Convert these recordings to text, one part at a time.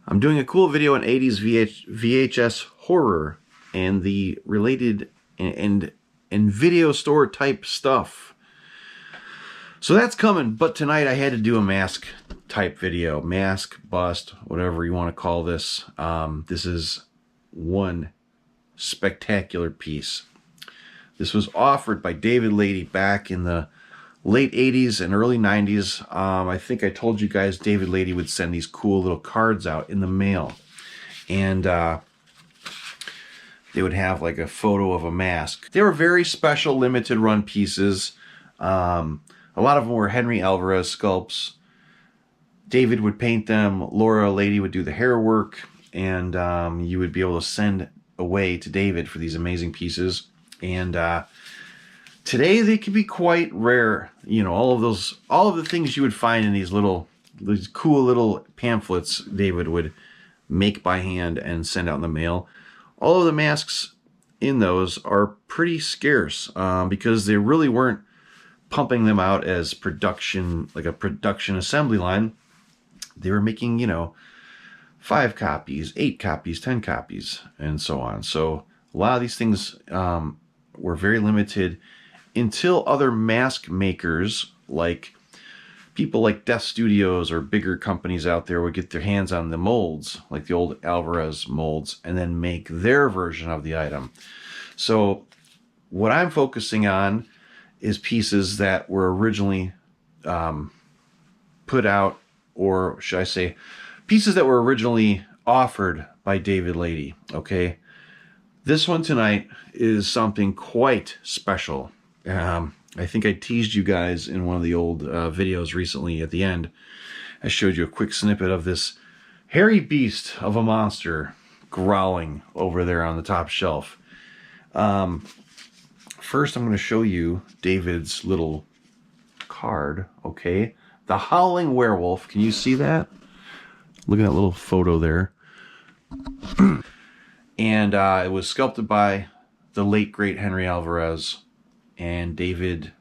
I'm doing a cool video on 80s VHS horror and the related and video store type stuff. So that's coming, but tonight I had to do a mask type video. Mask, bust, whatever you want to call this. This is one spectacular piece. This was offered by David Lady back in the late 80s and early 90s. I think I told you guys David Lady would send these cool little cards out in the mail. And they would have like a photo of a mask. They were very special, limited run pieces. A lot of them were Henry Alvarez sculpts. David would paint them. Laura Lady would do the hair work. And you would be able to send away to David for these amazing pieces. And today they can be quite rare. You know, all of the things you would find in these cool little pamphlets David would make by hand and send out in the mail. All of the masks in those are pretty scarce because they really weren't pumping them out as production, like a production assembly line. They were making, 5 copies, 8 copies, 10 copies, and so on. So a lot of these things were very limited until other mask makers, like people like Death Studios or bigger companies out there, would get their hands on the molds, like the old Alvarez molds, and then make their version of the item. So what I'm focusing on is pieces that were originally put out, or should I say, pieces that were originally offered by David Lady, okay? This one tonight is something quite special. I think I teased you guys in one of the old videos recently at the end. I showed you a quick snippet of this hairy beast of a monster growling over there on the top shelf. First, I'm going to show you David's little card, okay? The Howling Werewolf. Can you see that? Look at that little photo there. And it was sculpted by the late, great Henry Alvarez. And David,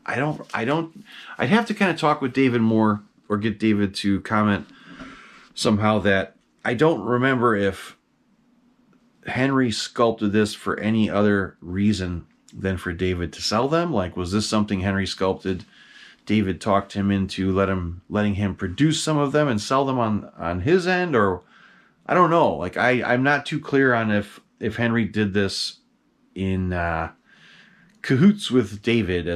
I'd have to kind of talk with David more, or get David to comment somehow, that I don't remember if Henry sculpted this for any other reason than for David to sell them. Like, was this something Henry sculpted? David talked him into letting him produce some of them and sell them on his end, or I don't know. Like, I'm not too clear on if Henry did this in cahoots with David,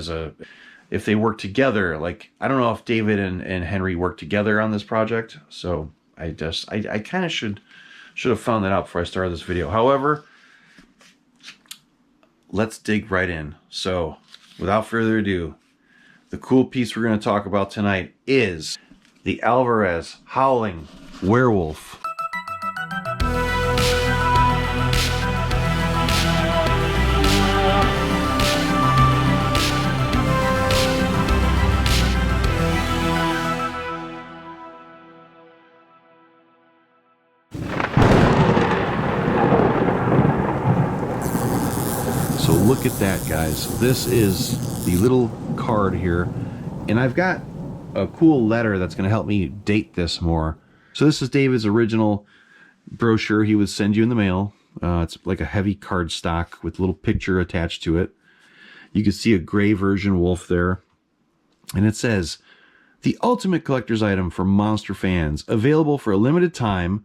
if they worked together. Like, I don't know if David and Henry worked together on this project. So I kind of should have found that out before I started this video. However, let's dig right in. So without further ado, the cool piece we're going to talk about tonight is the Alvarez Howling Werewolf. So look at that, guys. This is the little card here, and I've got a cool letter that's going to help me date this more. So this is David's original brochure he would send you in the mail. It's like a heavy cardstock with a little picture attached to it. You can see a gray version wolf there, and it says, "The ultimate collector's item for monster fans, available for a limited time.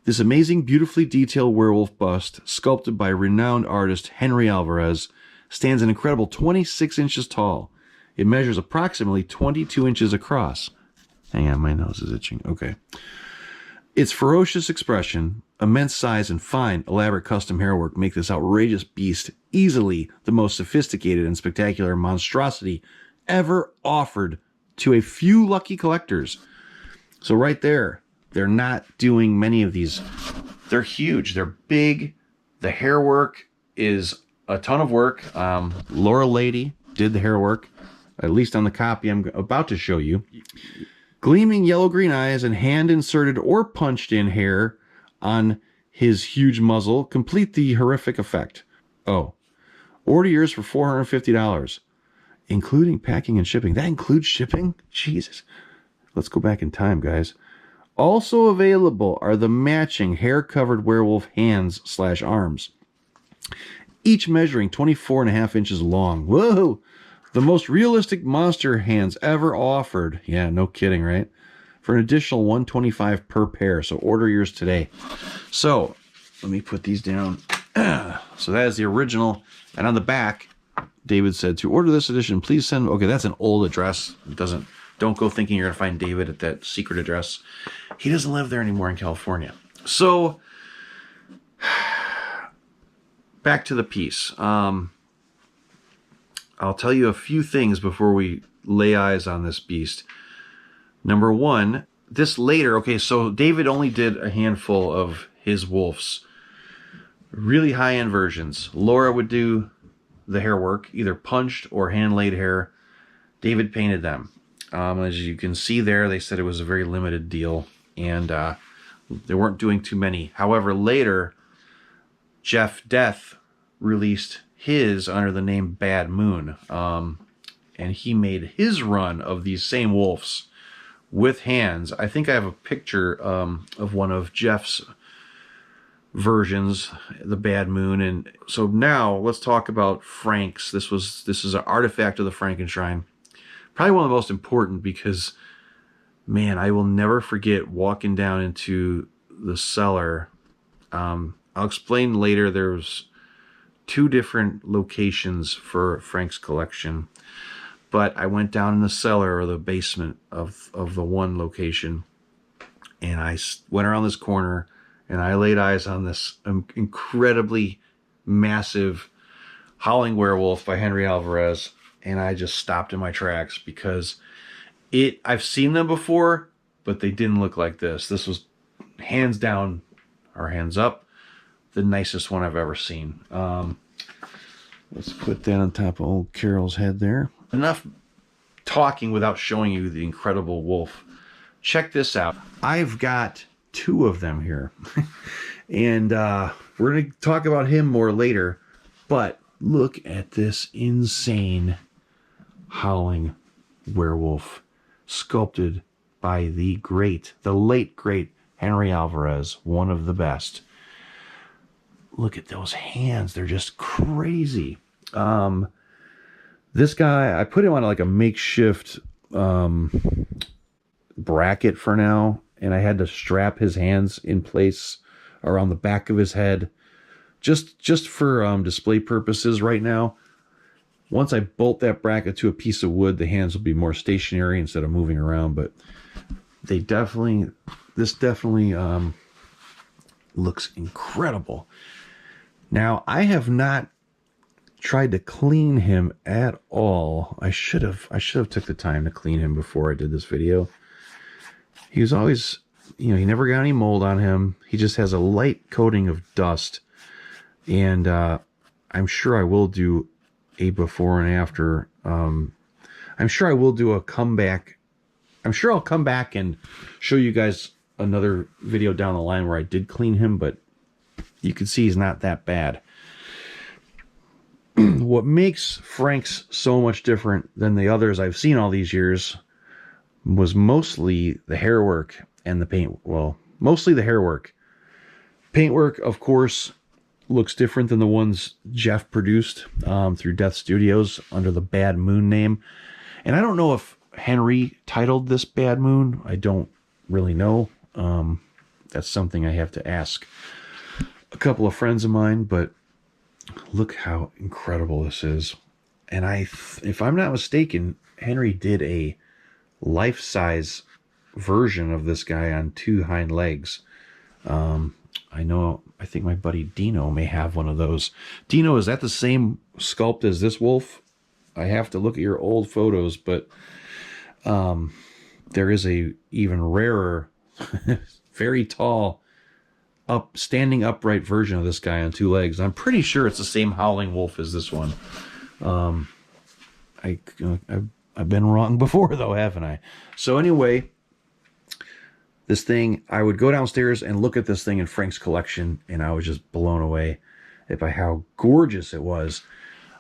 This amazing, beautifully detailed werewolf bust, sculpted by renowned artist Henry Alvarez, stands an incredible 26 inches tall. It measures approximately 22 inches across." Hang on, my nose is itching. Okay. "Its ferocious expression, immense size, and fine, elaborate custom hairwork make this outrageous beast easily the most sophisticated and spectacular monstrosity ever offered to a few lucky collectors." So right there, they're not doing many of these. They're huge. They're big. The hair work is a ton of work. Laura Lady did the hair work, at least on the copy I'm about to show you. Gleaming yellow-green eyes and hand-inserted or punched-in hair on his huge muzzle complete the horrific effect. Oh, order yours for $450, including packing and shipping. That includes shipping? Jesus. Let's go back in time, guys. Also available are the matching hair-covered werewolf hands/arms, each measuring 24.5 inches long. Whoa! The most realistic monster hands ever offered. Yeah, no kidding, right? For an additional $125 per pair. So order yours today. So let me put these down. So that is the original. And on the back, David said, to order this edition, please send... Okay, that's an old address. It doesn't... Don't go thinking you're going to find David at that secret address. He doesn't live there anymore in California. So, back to the piece. I'll tell you a few things before we lay eyes on this beast. Number one, this later... Okay, so David only did a handful of his wolves. Really high-end versions. Laura would do the hair work, either punched or hand-laid hair. David painted them. As you can see there, they said it was a very limited deal, and they weren't doing too many. However, later, Jeff Death released his under the name Bad Moon, and he made his run of these same wolves with hands. I think I have a picture of one of Jeff's versions, the Bad Moon. And so now let's talk about Frank's. This is an artifact of the Frankenshrine. Probably one of the most important because, man, I will never forget walking down into the cellar. I'll explain later. There's 2 different locations for Frank's collection. But I went down in the cellar or the basement of the one location. And I went around this corner and I laid eyes on this incredibly massive Howling Werewolf by Henry Alvarez. And I just stopped in my tracks because I've seen them before, but they didn't look like this. This was hands down, or hands up, the nicest one I've ever seen. Let's put that on top of old Carol's head there. Enough talking without showing you the incredible wolf. Check this out. I've got 2 of them here. And we're going to talk about him more later. But look at this insane Howling Werewolf, sculpted by the late great Henry Alvarez, one of the best. Look at those hands. They're just crazy. This guy, I put him on like a makeshift bracket for now, and I had to strap his hands in place around the back of his head just for display purposes right now. Once I bolt that bracket to a piece of wood, the hands will be more stationary instead of moving around. But this definitely looks incredible. Now, I have not tried to clean him at all. I should have took the time to clean him before I did this video. He was always, he never got any mold on him. He just has a light coating of dust. And I'm sure I will do a before and after. I'm sure I will do a comeback. I'm sure I'll come back and show you guys another video down the line where I did clean him, but you can see he's not that bad. What makes Frank's so much different than the others I've seen all these years was mostly the hair work and the paint. Well, mostly the hair work. Paintwork, of course, looks different than the ones Jeff produced through Death Studios under the Bad Moon name. And I don't know if Henry titled this Bad Moon. I don't really know. That's something I have to ask a couple of friends of mine, but look how incredible this is. And if I'm not mistaken, Henry did a life-size version of this guy on 2 hind legs. I think my buddy Dino may have one of those. Dino, is that the same sculpt as this wolf? I have to look at your old photos, but there is a even rarer, very tall, standing upright version of this guy on 2 legs. I'm pretty sure it's the same Howling Wolf as this one. I've been wrong before, though, haven't I? So anyway, this thing, I would go downstairs and look at this thing in Frank's collection, and I was just blown away by how gorgeous it was.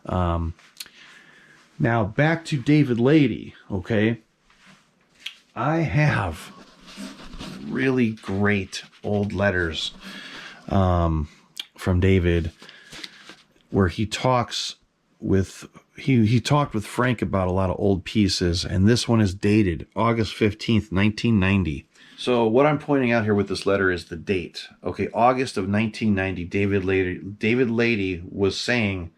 Now, back to David Lady, okay? I have really great old letters from David, where he talks with he talked with Frank about a lot of old pieces, and this one is dated August 15th, 1990. So what I'm pointing out here with this letter is the date. Okay, August of 1990, David Lady was saying,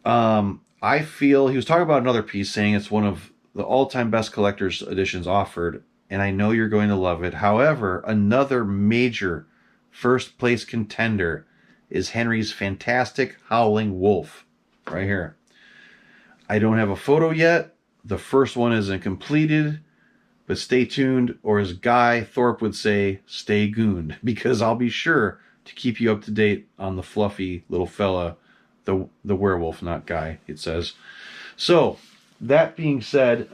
I feel, he was talking about another piece, saying it's one of the all-time best collector's editions offered, and I know you're going to love it. However, another major first place contender is Henry's fantastic Howling Wolf, right here. I don't have a photo yet. The first one isn't completed, but stay tuned, or as Guy Thorpe would say, stay gooned, because I'll be sure to keep you up to date on the fluffy little fella, the werewolf, not Guy, it says. So, that being said,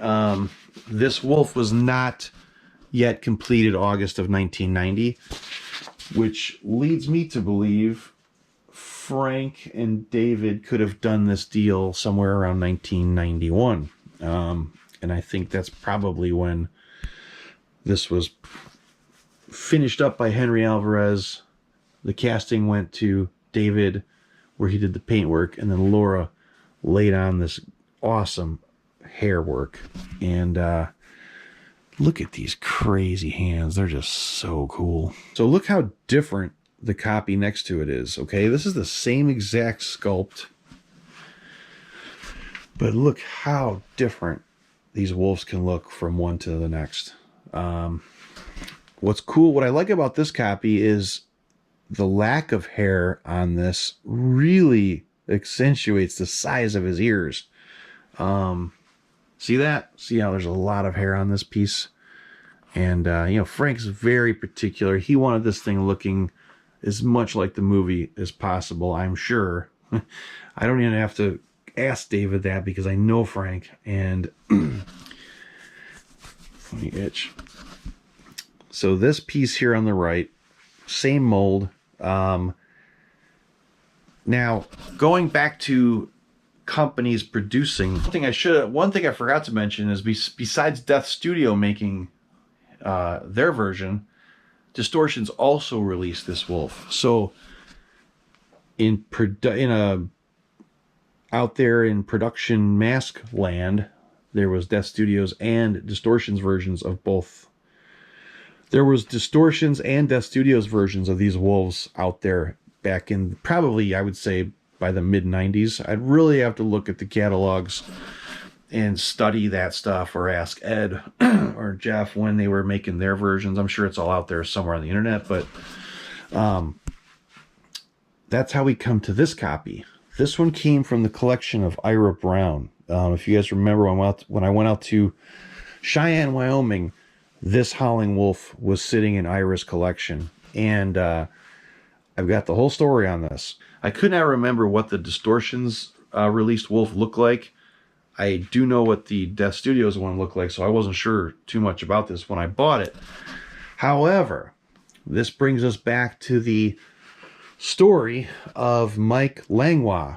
this wolf was not yet completed August of 1990, which leads me to believe Frank and David could have done this deal somewhere around 1991. And I think that's probably when this was finished up by Henry Alvarez. The casting went to David, where he did the paint work, and then Laura laid on this awesome hair work. And look at these crazy hands. They're just so cool. So look how different the copy next to it is. Okay, this is the same exact sculpt, but look how different these wolves can look from one to the next. What's cool, what I like about this copy is the lack of hair on this really accentuates the size of his ears. See that? See how there's a lot of hair on this piece? And, you know, Frank's very particular. He wanted this thing looking as much like the movie as possible, I'm sure. I don't even have to ask David that, because I know Frank. And let me itch. So this piece here on the right, same mold. Now, going back to companies producing, one thing I forgot to mention is besides Death Studio making their version, Distortions also released this wolf. So out there in production mask land, there was Death Studios and Distortions versions of both. There was Distortions and Death Studios versions of these wolves out there back in probably, I would say, by the mid-90s. I'd really have to look at the catalogs and study that stuff, or ask Ed or Jeff when they were making their versions. I'm sure it's all out there somewhere on the internet, but that's how we come to this copy. This one came from the collection of Ira Brown. If you guys remember when I went out to Cheyenne, Wyoming, this Howling Wolf was sitting in Ira's collection. And I've got the whole story on this. I could not remember what the Distortions released wolf looked like. I do know what the Death Studios one looked like, so I wasn't sure too much about this when I bought it. However, this brings us back to the story of Mike Langlois.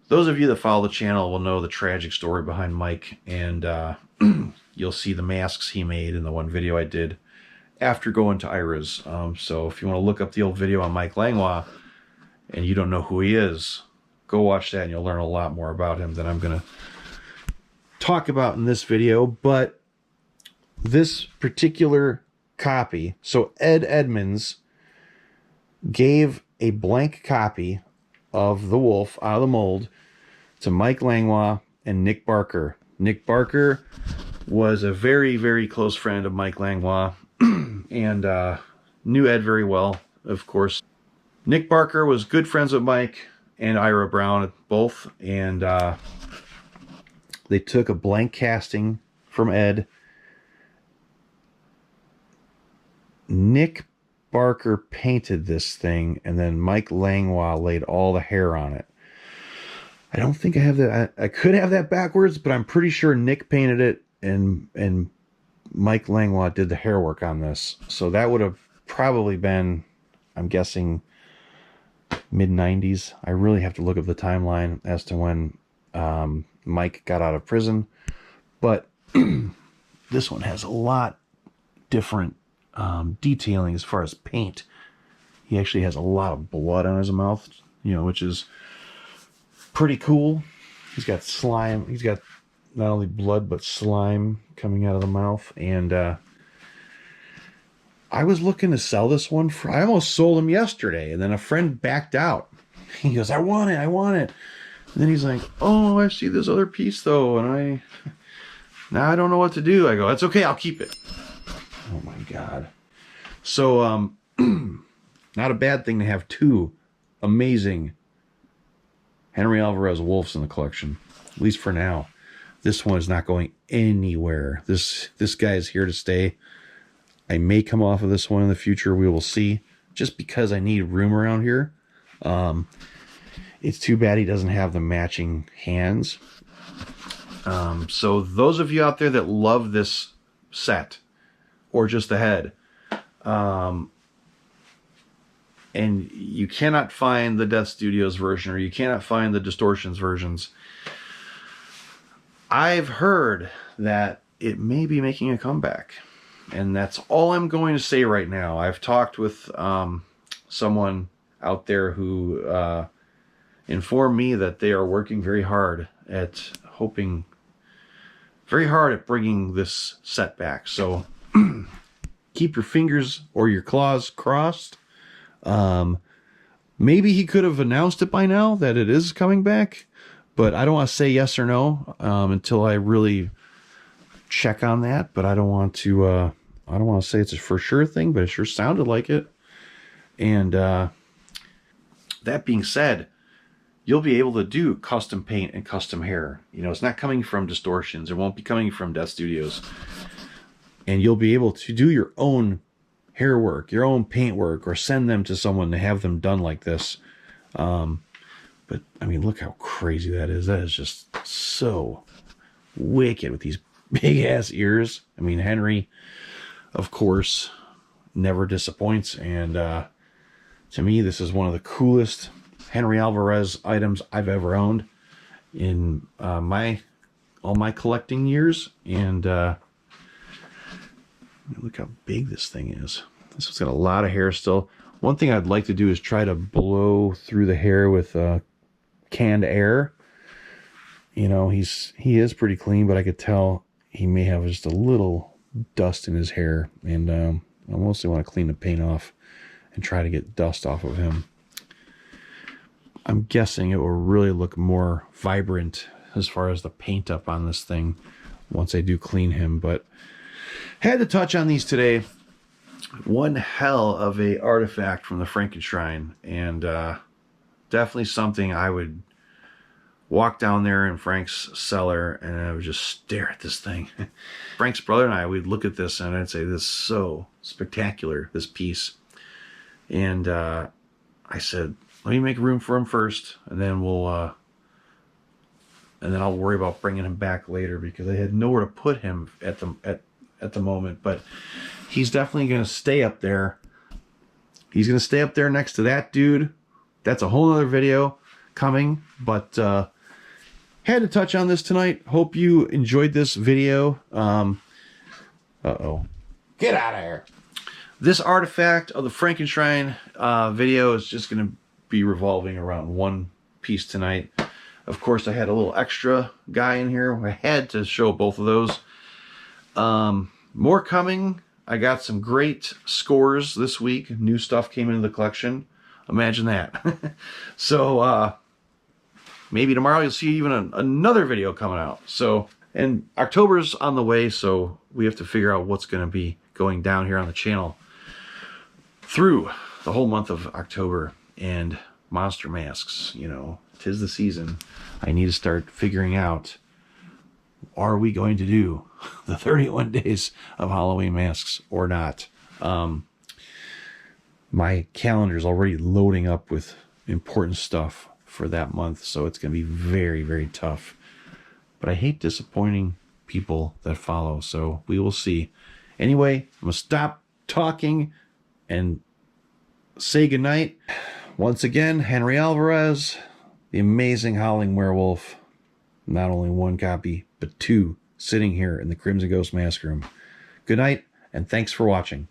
Those of you that follow the channel will know the tragic story behind Mike, and you'll see the masks he made in the one video I did after going to Ira's. So if you want to look up the old video on Mike Langlois and you don't know who he is, go watch that and you'll learn a lot more about him than I'm going to talk about in this video. But this particular copy, so Ed Edmonds gave a blank copy of the wolf out of the mold to Mike Langlois and Nick Barker. Nick Barker was a very, very close friend of Mike Langlois and knew Ed very well, of course. Nick Barker was good friends with Mike and Ira Brown both, and they took a blank casting from Ed. Nick Barker painted this thing, and then Mike Langlois laid all the hair on it. I don't think I have that. I could have that backwards, but I'm pretty sure Nick painted it and Mike Langlois did the hair work on this. So that would have probably been, I'm guessing, mid-90s. I really have to look up the timeline as to when Mike got out of prison. But this one has a lot different detailing as far as paint. He actually has a lot of blood on his mouth, you know, which is pretty cool. He's got slime. He's got not only blood, but slime coming out of the mouth. And I was looking to sell this one. I almost sold him yesterday, and then a friend backed out. He goes, I want it. And then he's like, oh, I see this other piece, though, and now I don't know what to do. I go, that's okay. I'll keep it. Oh, my God. So, not a bad thing to have two amazing Henry Alvarez wolves in the collection, at least for now. This one is not going anywhere. This guy is here to stay. I may come off of this one in the future. We will see. Just because I need room around here. It's too bad he doesn't have the matching hands. So those of you out there that love this set, or just the head, and you cannot find the Death Studios version, or you cannot find the Distortions versions, I've heard that it may be making a comeback. And that's all I'm going to say right now. I've talked with someone out there who informed me that they are working very hard at bringing this set back. So keep your fingers or your claws crossed. Maybe he could have announced it by now that it is coming back, but I don't want to say yes or no until I really check on that. But I don't want to say it's a for sure thing, but it sure sounded like it. And that being said, you'll be able to do custom paint and custom hair. You know, it's not coming from Distortions. It won't be coming from Death Studios. And you'll be able to do your own hair work, your own paint work, or send them to someone to have them done like this. But, I mean, look how crazy that is. That is just so wicked with these big-ass ears. I mean, Henry, of course, never disappoints. And to me, this is one of the coolest Henry Alvarez items I've ever owned in all my collecting years. And look how big this thing is. This one's got a lot of hair still. One thing I'd like to do is try to blow through the hair with canned air. You know, he is pretty clean, but I could tell he may have just a little dust in his hair. And I mostly want to clean the paint off and try to get dust off of him. I'm guessing it will really look more vibrant as far as the paint up on this thing once I do clean him. But had to touch on these today. One hell of a artifact from the Frankenshrine, and definitely something I would walk down there in Frank's cellar and I would just stare at this thing. Frank's brother and I would look at this and I'd say, this is so spectacular, this piece. And I said, let me make room for him first, and then I'll worry about bringing him back later, because I had nowhere to put him at the moment. But he's definitely going to stay up there. He's going to stay up there next to that dude. That's a whole other video coming, but had to touch on this tonight. Hope you enjoyed this video. Uh-oh. Get out of here. This artifact of the Frankenshrine video is just going to be revolving around one piece tonight. Of course, I had a little extra guy in here. I had to show both of those. More coming. I got some great scores this week. New stuff came into the collection. Imagine that. So maybe tomorrow you'll see even another video coming out. So, and October's on the way, so we have to figure out what's going to be going down here on the channel through the whole month of October. And monster masks, you know, 'tis the season. I need to start figuring out, are we going to do the 31 days of Halloween masks or not? My calendar's already loading up with important stuff for that month, so it's going to be very, very tough. But I hate disappointing people that follow, so we will see. Anyway, I'm going to stop talking and say goodnight. Once again, Henry Alvarez, the amazing Howling Werewolf. Not only one copy, but two sitting here in the Crimson Ghost Mask Room. Good night, and thanks for watching.